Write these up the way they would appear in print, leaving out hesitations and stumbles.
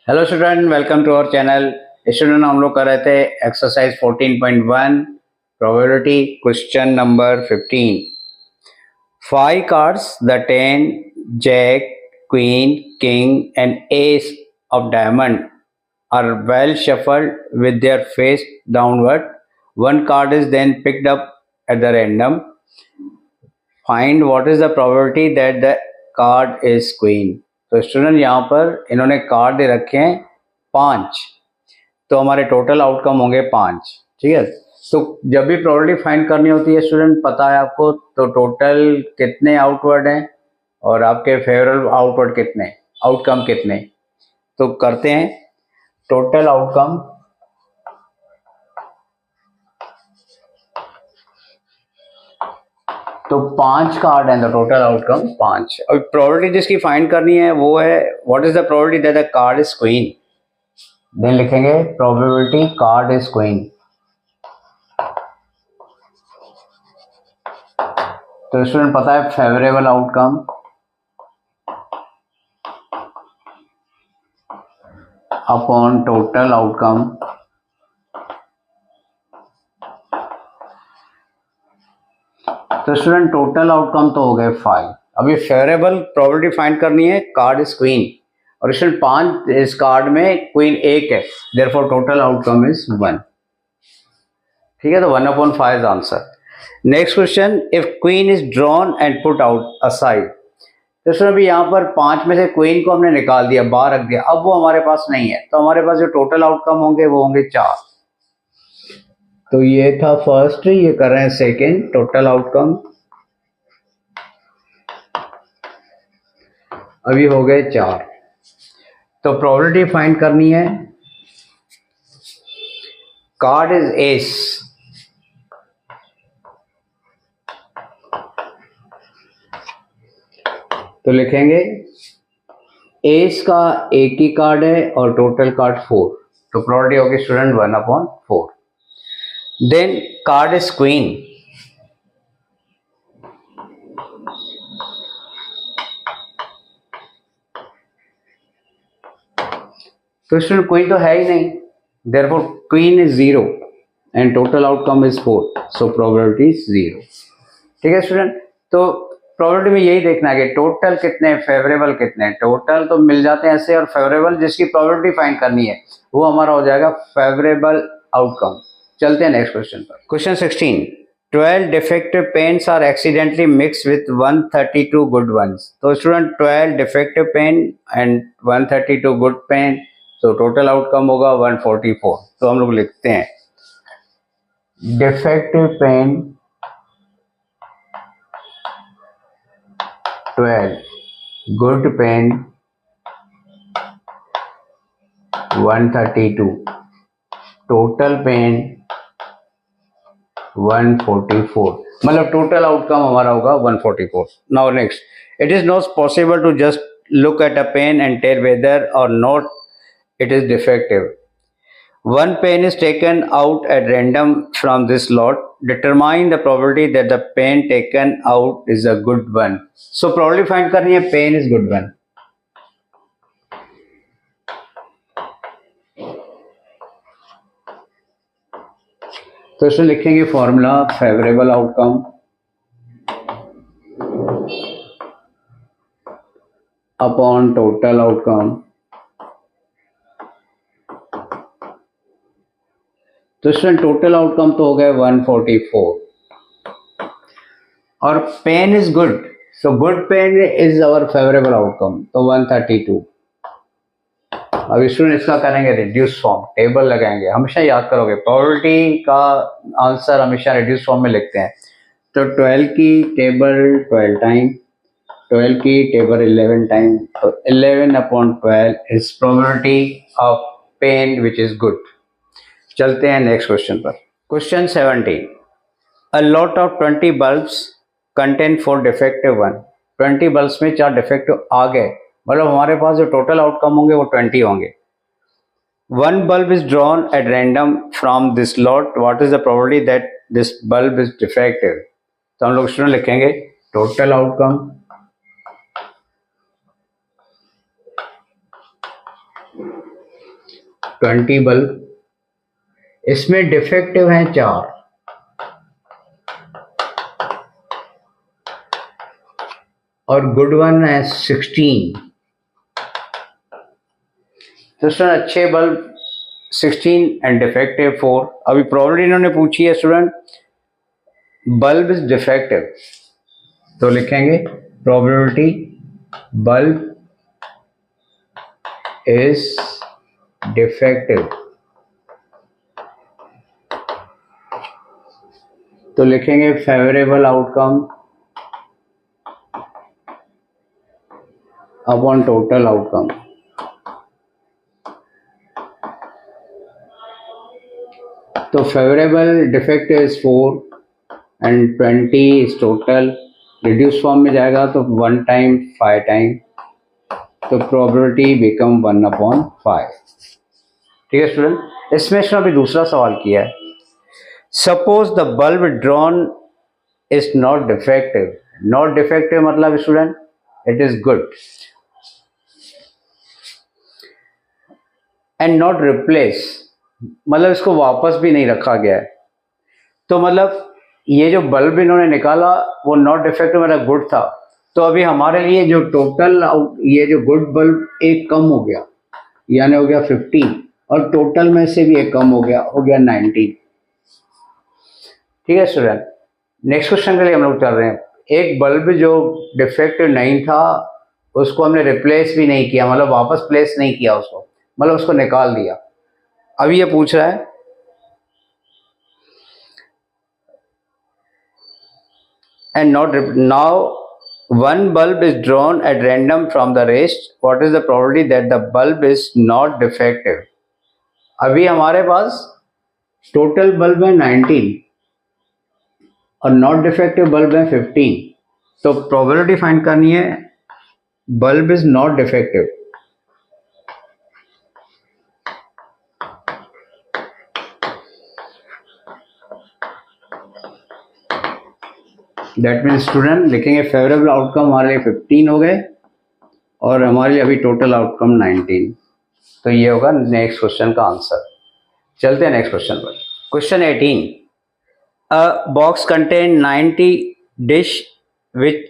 Hello student, welcome to our channel. Student, हम लोग कर रहे थे exercise 14.1 probability question number 15। 5 cards, the 10, jack, queen, king and ace of diamond are well shuffled with their face downward. One card is then picked up at the random. Find what is the probability that the card is queen। तो student यहाँ पर इन्होंने card दे रखे हैं 5, तो हमारे total outcome होंगे 5। ठीक है, तो जब भी प्रोबेबिलिटी फाइंड करनी होती है स्टूडेंट, पता है आपको, तो टोटल कितने आउटवर्ड हैं और आपके फेवरेबल आउटवर्ड कितने, आउटकम कितने। तो करते हैं टोटल आउटकम। तो 5 कार्ड हैं, तो टोटल आउटकम 5। और प्रोबेबिलिटी जिसकी फाइंड करनी है वो है what is the probability that the card is queen. Then लिखेंगे प्रोबेबिलिटी कार्ड इज क्वीन। तो स्टूडेंट पता है favourable outcome upon total outcome तो स्टूडेंट टोटल आउटकम तो हो गए 5। अभी फेवरेबल प्रोबेबिलिटी फाइंड करनी है, कार्ड इज क्वीन और स्टूडेंट 5 इस कार्ड में क्वीन 1 है, देयरफॉर टोटल आउटकम इज 1। ठीक है, तो 1/5 is answer. Next question, if queen is drawn and put out aside. तो स्टूडेंट अभी यहाँ पर 5 में से क्वीन को हमने निकाल दिया, बाहर रख दिया, अब वो हमारे पास नहीं है, तो हमारे पास जो टोटल आउटकम होंगे वो होंगे 4। तो ये था फर्स्ट, ये कर रहे हैं सेकेंड। टोटल आउटकम अभी हो गए 4। तो प्रोबेबिलिटी फाइंड करनी है, कार्ड इज एस। तो लिखेंगे एस का एक ही कार्ड है और टोटल कार्ड 4, तो प्रोबेबिलिटी होगी student 1/4। Then card is queen. तो स्टूडेंट क्वीन तो है ही नहीं, therefore queen is 0 and total outcome is 4, so probability is 0। ठीक है स्टूडेंट, तो प्रोबेबिलिटी में यही देखना है कि टोटल कितने, फेवरेबल कितने। टोटल तो मिल जाते हैं ऐसे, और फेवरेबल जिसकी प्रोबेबिलिटी फाइंड करनी है वो हमारा हो जाएगा फेवरेबल आउटकम। चलते हैं नेक्स्ट क्वेश्चन पर। Question 16, 12 defective pens are accidentally mixed with 132 good ones. तो student 12 defective pen and 132 good pen, तो टोटल आउटकम होगा 144। तो हम लोग लिखते हैं defective pen 12, good pen 132, total pen 144। मतलब टोटल आउटकम हमारा होगा 144। Now next, it is not possible to just look at a pen and tell whether or not it is defective. One pen is taken out at random from this lot. Determine the probability that the pen taken out is a good one. So probability find करनी है, pen is good one. तो इसमें लिखेंगे formula favourable outcome upon total outcome. तो इसमें total outcome तो हो गए 144 और pen is good, so good pen is our favourable outcome, तो 132। अब स्टूडेंट इसका करेंगे रिड्यूस फॉर्म, टेबल लगाएंगे। हमेशा याद करोगे प्रोबेबिलिटी का आंसर हमेशा रिड्यूस फॉर्म में लिखते हैं। तो 12 की टेबल 12 टाइम, 12 की टेबल 11 टाइम, तो 11/12 is probability of pen which is good. चलते हैं नेक्स्ट क्वेश्चन पर। Question 17, a lot of 20 bulbs contain 4 defective one. 20 bulbs में 4 डिफेक्टिव आ गए, मतलब हमारे पास जो टोटल आउटकम होंगे वो 20 होंगे। One bulb is drawn at random from this lot, what is the probability that this bulb is defective. तो हम लोग स्टूडेंट लिखेंगे टोटल आउटकम 20 बल्ब, इसमें डिफेक्टिव हैं 4 और गुड वन है 16। तो स्टूडेंट अच्छे बल्ब 16 एंड डिफेक्टिव 4। अभी प्रॉब्लम इन्होंने पूछी है स्टूडेंट बल्ब इज डिफेक्टिव, तो लिखेंगे प्रोबेबिलिटी बल्ब इज डिफेक्टिव, तो लिखेंगे favourable outcome upon total outcome. तो favourable defective is 4 and 20 is total, reduce form में जाएगा तो 1 टाइम 5 टाइम, तो प्रोबेबिलिटी बिकम 1/5। ठीक है स्टूडेंट, इसमें इसने अभी दूसरा सवाल किया है, suppose the bulb drawn is not defective. Not defective मतलब student it is good and not replace, मतलब इसको वापस भी नहीं रखा गया है। तो मतलब ये जो बल्ब इन्होंने निकाला वो नॉट डिफेक्टिव मतलब गुड था, तो अभी हमारे लिए जो टोटल ये जो गुड बल्ब एक कम हो गया, यानी हो गया 15 और टोटल में से भी एक कम हो गया 19। ठीक है स्टूडेंट, नेक्स्ट क्वेश्चन के लिए हम लोग चल रहे हैं। एक बल्ब जो डिफेक्टिव नहीं था उसको हमने रिप्लेस भी नहीं किया, मतलब वापस प्लेस नहीं किया उसको, मतलब उसको निकाल दिया। अभी ये पूछ रहा है and not now one bulb is drawn at random from the rest, what is the probability that the bulb is not defective? अभी हमारे पास टोटल बल्ब है 19 और नॉट डिफेक्टिव बल्ब है 15, तो प्रोबेबिलिटी फाइंड करनी है bulb is not defective. That means student लिखेंगे favourable outcome हमारे लिए 15 हो गए और हमारे लिए अभी टोटल आउटकम 19, तो ये होगा नेक्स्ट क्वेश्चन का आंसर। चलते हैं नेक्स्ट क्वेश्चन पर। Question 18, a box contain 90 dish which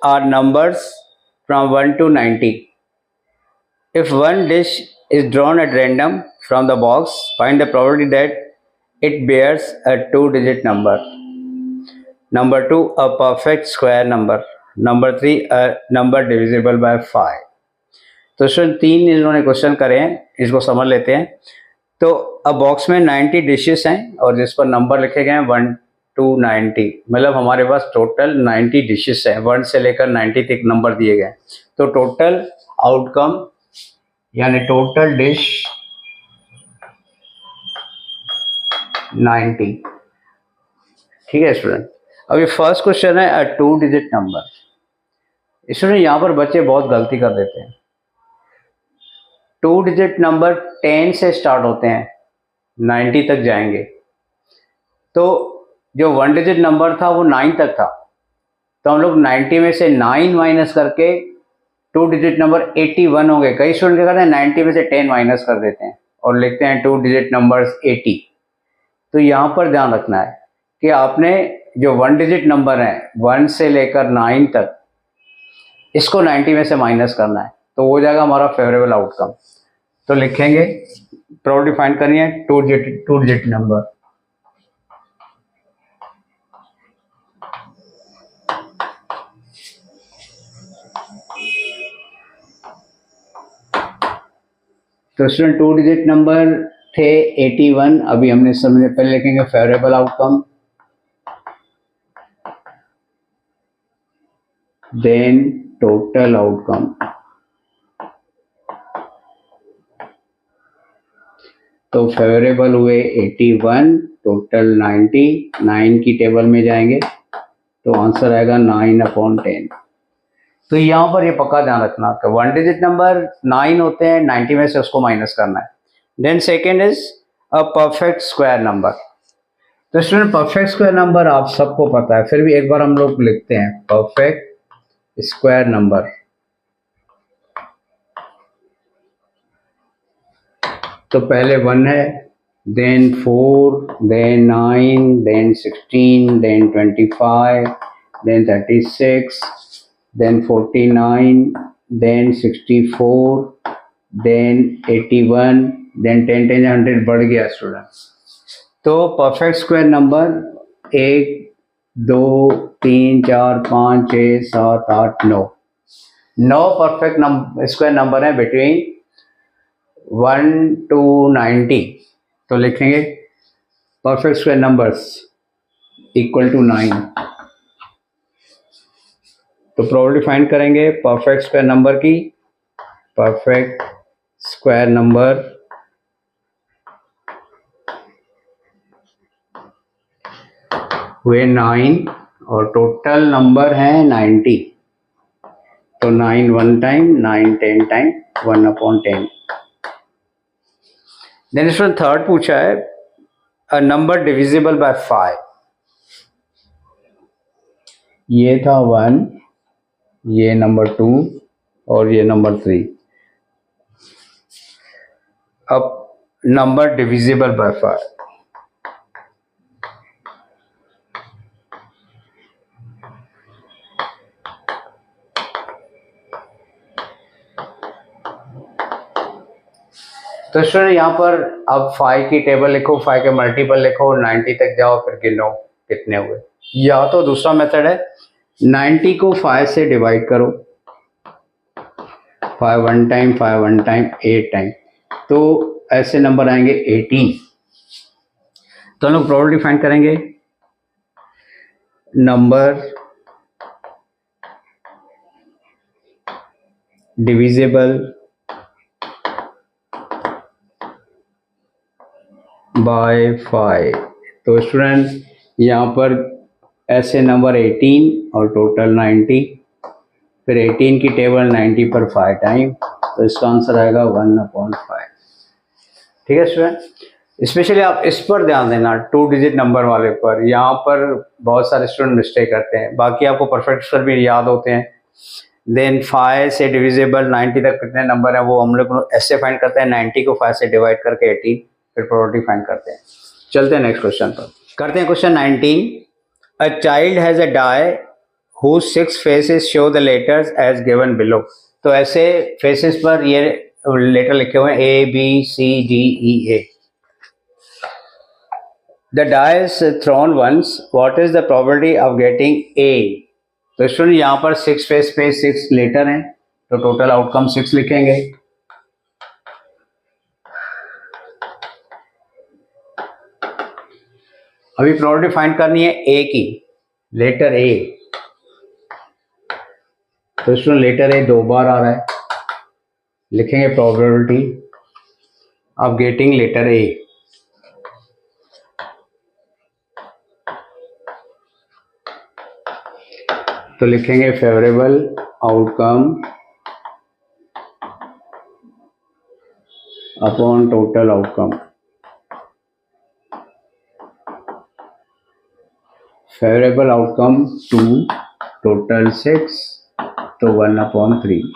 are numbers from 1 to 90. If one dish is drawn at random from the box, find the probability that it bears a 2-digit number. Number 2, a perfect square number. Number 3, a number divisible by 5. तो student 3 इन्होंने question करे हैं, इसको समझ लेते हैं। तो अब बॉक्स में 90 डिशेस हैं और जिस पर नंबर लिखे गए हैं 1 to 90, मतलब हमारे पास टोटल 90 डिशेस हैं, 1 से लेकर 90 तक नंबर दिए गए। तो टोटल आउटकम यानी टोटल डिश 90। ठीक है स्टूडेंट, अभी फर्स्ट क्वेश्चन है अ 2-digit नंबर। स्टूडेंट यहाँ पर बच्चे बहुत गलती कर देते हैं। 2-digit नंबर 10 से स्टार्ट होते हैं 90 तक जाएंगे, तो जो 1-digit नंबर था वो 9 तक था, तो हम लोग 90 में से 9 माइनस करके 2-digit नंबर 81 हो गए। कई स्टूडेंट क्या करते हैं 90 में से 10 माइनस कर देते हैं और लिखते हैं 2-digit नंबर्स 80। तो यहाँ पर ध्यान रखना है कि आपने जो 1-digit नंबर है 1 से लेकर 9 तक, इसको 90 में से माइनस करना है, तो हो जाएगा हमारा फेवरेबल आउटकम। तो लिखेंगे प्रोबेबिलिटी फाइंड करनी है 2-digit नंबर। तो स्टूडेंट 2-digit नंबर थे 81, अभी हमने समझे, पहले लिखेंगे favourable outcome, then total outcome. तो फेवरेबल हुए 81, टोटल 90, 9 की टेबल में जाएंगे तो आंसर आएगा 9/10। तो यहाँ पर ये पक्का ध्यान रखना कि 1-digit नंबर 9 होते हैं, 90 में से उसको माइनस करना है। Then second is a perfect square number. तो स्टूडेंट परफेक्ट स्क्वायर नंबर आप सबको पता है, फिर भी एक बार हम लोग लिखते हैं परफेक्ट स्क्वायर नंबर। तो पहले 1 है, then 4, then 9, then 16, then 25, then 36, then 49, then 64, then 81, then 10 10 100 बढ़ गया स्टूडेंट। तो perfect square number 1 2 3 4 5 6 7 8 9 perfect square number है बिटवीन 1 to 90। तो लिखेंगे perfect square numbers equal to 9। तो प्रोबेबिलिटी फाइंड करेंगे परफेक्ट स्क्वायर नंबर की। परफेक्ट स्क्वायर नंबर हुए 9 और टोटल नंबर है 90। तो 9 1 टाइम, 9 10 टाइम, 1/10। देन इसमें थर्ड पूछा है अ नंबर डिविजिबल बाय 5। ये था 1, ये नंबर 2 और ये नंबर 3। अब नंबर डिविजिबल बाय 5। तो स्टूडेंट यहाँ पर अब 5 की टेबल लिखो, 5 के मल्टीपल लिखो, 90 तक जाओ, फिर गिनो कितने हुए। या तो दूसरा मेथड है 90 को 5 से डिवाइड करो, 5 1 टाइम, 5 1 टाइम, 8 टाइम, तो ऐसे नंबर आएंगे 18। तो हम लोग प्रोबेबिलिटी फाइंड करेंगे नंबर डिविजिबल बाय 5। तो स्टूडेंट यहाँ पर ऐसे नंबर 18 और टोटल 90, फिर 18 की टेबल 90 पर 5 टाइम, तो इसका आंसर आएगा 1/5। ठीक है स्टूडेंट। स्पेशली आप इस पर ध्यान देना 2 डिजिट नंबर वाले पर, यहाँ पर बहुत सारे स्टूडेंट मिस्टेक करते हैं। बाकी आपको परफेक्ट स्क्वायर भी याद होते हैं। देन 5 से डिविजिबल 90 तक कितने नंबर हैं वो हम लोग ऐसे फाइंड करते हैं, 90 को 5 से डिवाइड करके 18, फिर प्रोबेबिलिटी फाइंड करते हैं। चलते हैं नेक्स्ट क्वेश्चन पर, करते हैं question 19। A child has a die whose 6 faces show the letters as given below। तो ऐसे फेसेस पर ये लेटर लिखे हुए हैं A B C D E A। The die is thrown once, what is the probability of getting A? तो student यहाँ पर 6 फेस पे 6 लेटर हैं, तो टोटल आउटकम 6 लिखेंगे। अभी प्रोबेबिलिटी फाइंड करनी है ए की, लेटर ए। तो स्टूडेंट लेटर ए 2 बार आ रहा है, लिखेंगे probability of getting letter A. तो लिखेंगे favourable outcome upon total outcome. Favourable outcome 2, total 6, तो 1/3।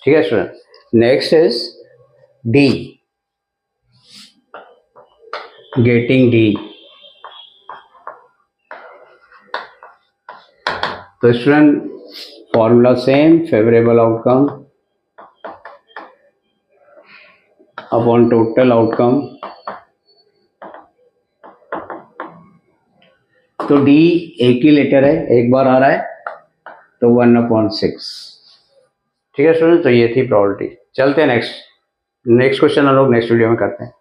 ठीक है student. Next is D, getting D. तो student formula same, favourable outcome upon total outcome. तो डी एक ही लेटर है, एक बार आ रहा है, तो 1/6। ठीक है स्टूडेंट। तो ये थी प्रोबेबिलिटी। चलते हैं नेक्स्ट क्वेश्चन हम लोग नेक्स्ट वीडियो में करते हैं।